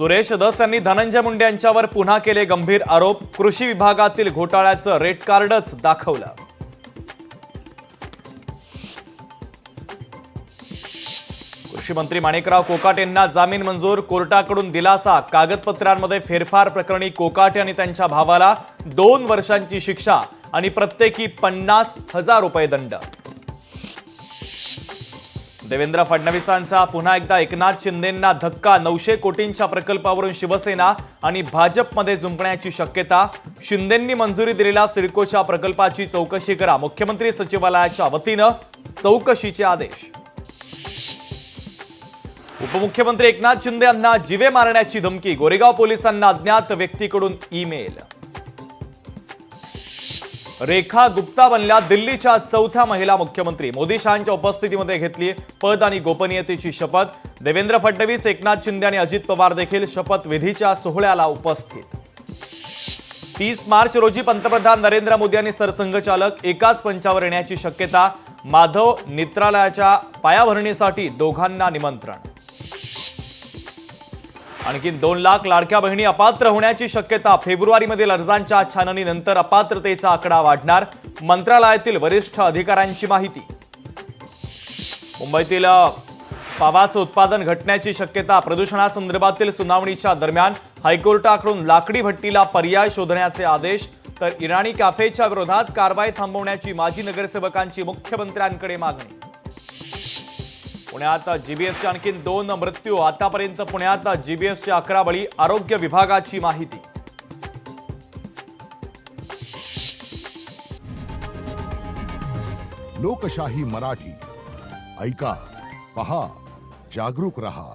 सुरेश धस यांनी धनंजय मुंडे यांच्यावर पुन्हा केले गंभीर आरोप। कृषी विभागातील घोटाळ्याचं रेड कार्डच दाखवलं। कृषी मंत्री माणिकराव कोकाटेंना जामीन मंजूर, कोर्टाकडून दिलासा। कागदपत्रांमध्ये फेरफार प्रकरणी कोकाटे आणि त्यांच्या भावाला 2 वर्षांची शिक्षा आणि प्रत्येकी 50,000 रुपये दंड। देवेंद्र फडणवीसांचा पुन्हा एकदा एकनाथ शिंदेंना धक्का। 900 कोटींच्या प्रकल्पावरून शिवसेना आणि भाजपमध्ये जुंपण्याची शक्यता। शिंदेंनी मंजुरी दिलेल्या सिडकोच्या प्रकल्पाची चौकशी करा। मुख्यमंत्री सचिवालयाच्या वतीनं चौकशीचे आदेश। उपमुख्यमंत्री एकनाथ शिंदे यांना जीवे मारण्याची धमकी। गोरेगाव पोलिसांना अज्ञात व्यक्तीकडून ईमेल। रेखा गुप्ता बनल्या दिल्लीच्या 4थ्या महिला मुख्यमंत्री। मोदी शहांच्या उपस्थितीमध्ये घेतली पद आणि गोपनीयतेची शपथ। देवेंद्र फडणवीस, एकनाथ शिंदे आणि अजित पवार देखील शपथविधीच्या सोहळ्याला उपस्थित। 30 मार्च रोजी पंतप्रधान नरेंद्र मोदी आणि सरसंघचालक एकाच मंचावर येण्याची शक्यता। माधव नेत्रालयाच्या पायाभरणीसाठी दोघांना निमंत्रण। आणखी 2 लाख लाडक्या बहिणी अपात्र होण्याची शक्यता। फेब्रुवारीमधील अर्जांच्या छाननीनंतर अपात्रतेचा आकडा वाढणार। मंत्रालयातील वरिष्ठ अधिकाऱ्यांची माहिती। मुंबईतील पावाचं उत्पादन घटण्याची शक्यता। प्रदूषणासंदर्भातील सुनावणीच्या दरम्यान हायकोर्टाकडून लाकडी भट्टीला पर्याय शोधण्याचे आदेश। तर इराणी कॅफेच्या विरोधात कारवाई थांबवण्याची माजी नगरसेवकांची मुख्यमंत्र्यांकडे मागणी। पुण्यात जीबीएसचे आणखी 2 मृत्यू। आतापर्यंत पुण्यात जीबीएसचे 11 बळी। आरोग्य विभागाची माहिती। लोकशाही मराठी ऐका, पहा, जागरूक रहा।